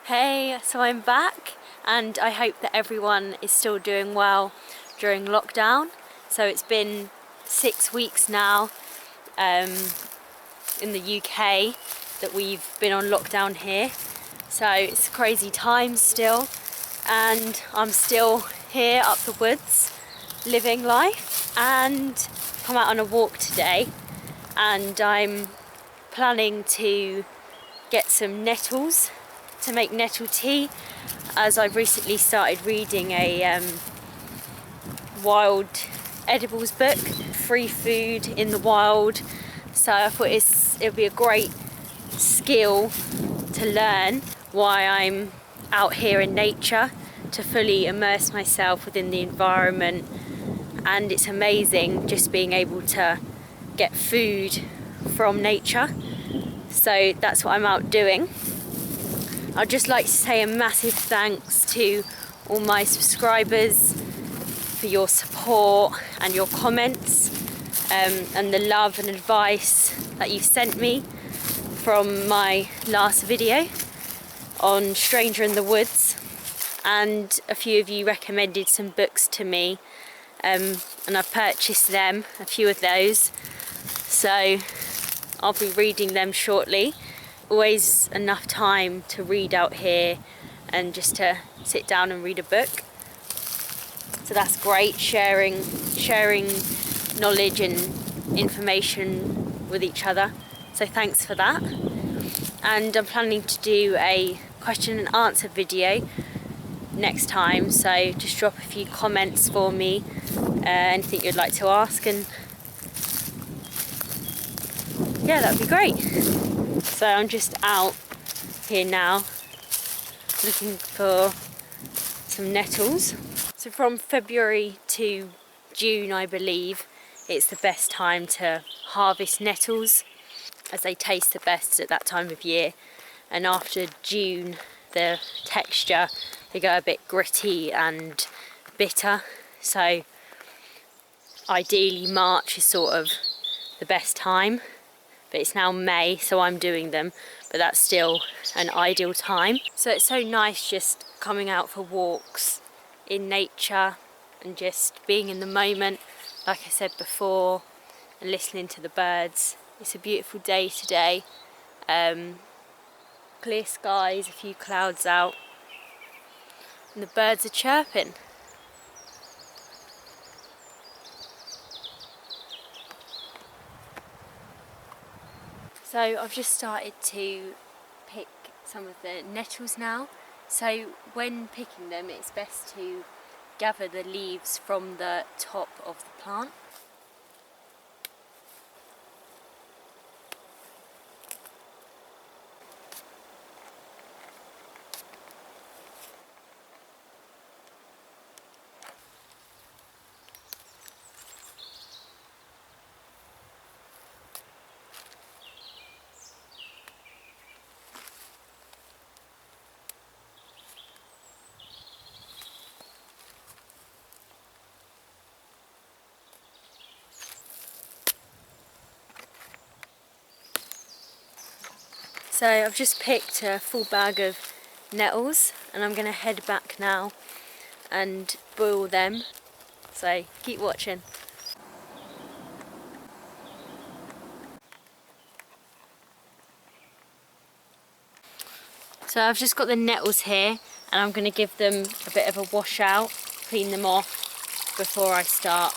Hey, so I'm back and I hope that everyone is still doing well during lockdown. So it's been 6 weeks now in the UK that we've been on lockdown here. So it's crazy times still, and I'm still here up the woods living life, and come out on a walk today, and I'm planning to get some nettles to make nettle tea, as I've recently started reading a wild edibles book, free food in the wild. So I thought it would be a great skill to learn why I'm out here in nature, to fully immerse myself within the environment. And it's amazing just being able to get food from nature. So that's what I'm out doing. I'd just like to say a massive thanks to all my subscribers for your support and your comments, and the love and advice that you've sent me from my last video on Stranger in the Woods. And a few of you recommended some books to me, and I've purchased them, a few of those, so I'll be reading them shortly. Always enough time to read out here and just to sit down and read a book. So that's great, sharing knowledge and information with each other. So thanks for that. And I'm planning to do a question and answer video next time, so just drop a few comments for me, anything you'd like to ask, and yeah, that'd be great. So I'm just out here now looking for some nettles. So from February to June, I believe, it's the best time to harvest nettles, as they taste the best at that time of year. And after June, the texture, they go a bit gritty and bitter. So ideally March is sort of the best time. But it's now May, so I'm doing them, but that's still an ideal time. So it's so nice just coming out for walks in nature and just being in the moment, like I said before, and listening to the birds. It's a beautiful day today. Clear skies, a few clouds out, and the birds are chirping. So I've just started to pick some of the nettles now. So when picking them, it's best to gather the leaves from the top of the plant. So I've just picked a full bag of nettles, and I'm going to head back now and boil them. So keep watching. So I've just got the nettles here, and I'm going to give them a bit of a wash out, clean them off before I start.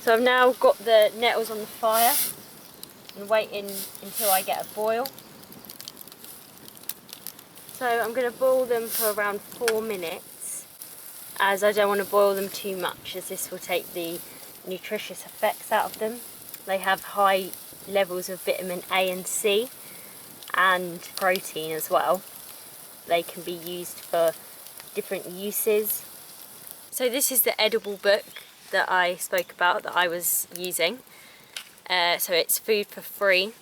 So I've now got the nettles on the fire and waiting until I get a boil. So I'm going to boil them for around 4 minutes, as I don't want to boil them too much, as this will take the nutritious effects out of them. They have high levels of vitamin A and C and protein as well. They can be used for different uses. So this is the edible book that I spoke about, that I was using. So it's food for free,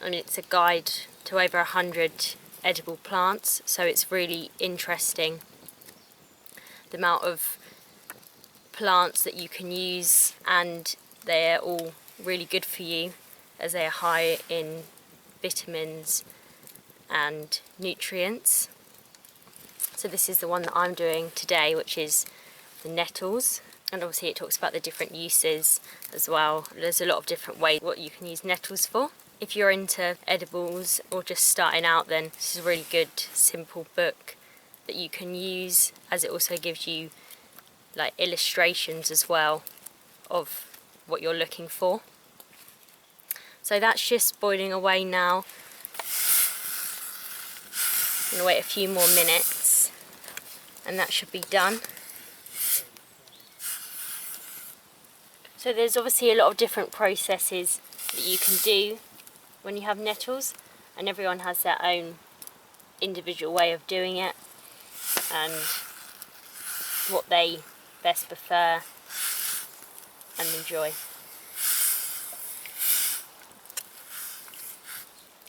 and it's a guide to over 100 edible plants. So it's really interesting, the amount of plants that you can use, and they're all really good for you, as they are high in vitamins and nutrients. So this is the one that I'm doing today, which is the Nettles. And obviously it talks about the different uses as well. There's a lot of different ways what you can use nettles for. If you're into edibles or just starting out, then this is a really good simple book that you can use, as it also gives you like illustrations as well of what you're looking for. So that's just boiling away now. I'm gonna wait a few more minutes and that should be done. So there's obviously a lot of different processes that you can do when you have nettles, and everyone has their own individual way of doing it and what they best prefer and enjoy.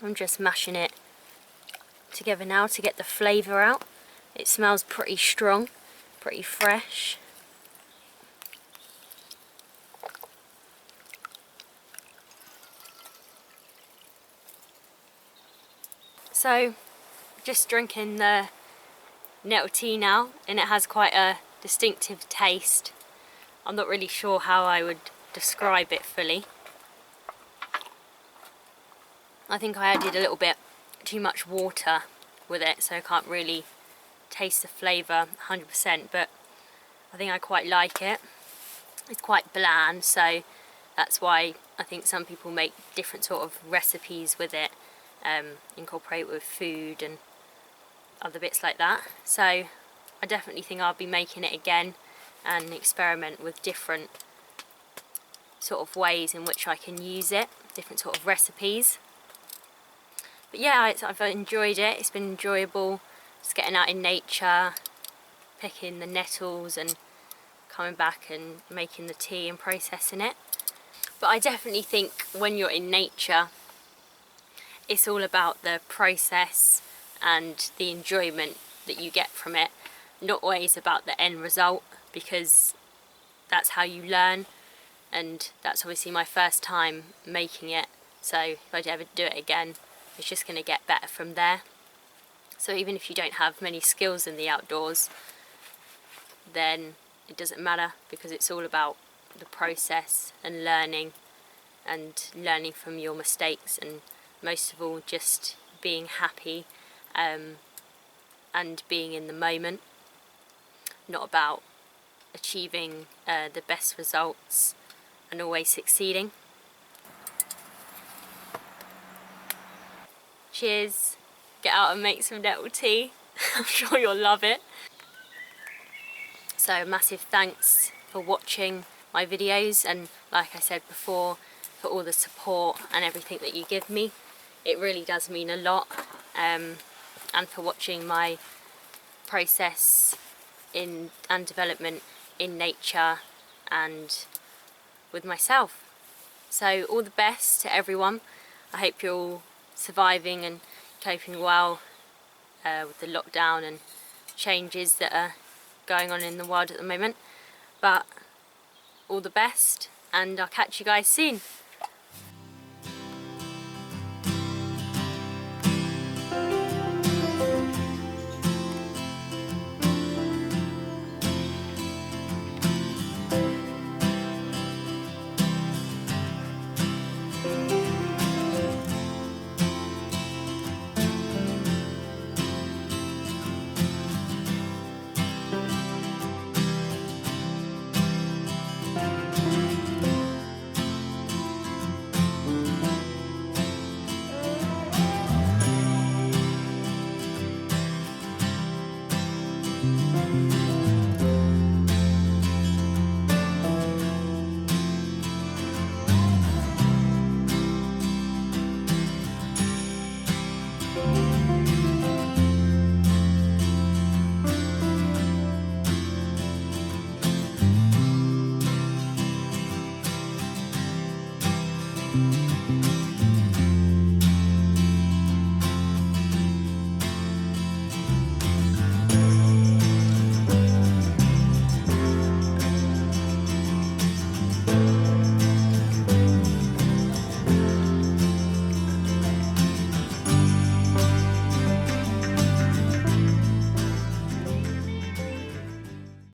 I'm just mashing it together now to get the flavour out. It smells pretty strong, pretty fresh. So, just drinking the nettle tea now, and it has quite a distinctive taste. I'm not really sure how I would describe it fully. I think I added a little bit too much water with it, so I can't really taste the flavour 100%, but I think I quite like it. It's quite bland, so that's why I think some people make different sort of recipes with it, incorporate with food and other bits like that. So I definitely think I'll be making it again and experiment with different sort of ways in which I can use it, different sort of recipes. But yeah, I've enjoyed it. It's been enjoyable just getting out in nature, picking the nettles and coming back and making the tea and processing it. But I definitely think when you're in nature, it's all about the process and the enjoyment that you get from it, not always about the end result, because that's how you learn, and that's obviously my first time making it, so if I ever do it again, it's just going to get better from there. So even if you don't have many skills in the outdoors, then it doesn't matter, because it's all about the process and learning from your mistakes, and most of all just being happy and being in the moment, not about achieving the best results and always succeeding. Cheers, get out and make some nettle tea. I'm sure you'll love it. So massive thanks for watching my videos, and like I said before, for all the support and everything that you give me. It really does mean a lot, and for watching my process and development in nature and with myself. So all the best to everyone. I hope you're all surviving and coping well with the lockdown and changes that are going on in the world at the moment. But all the best, and I'll catch you guys soon.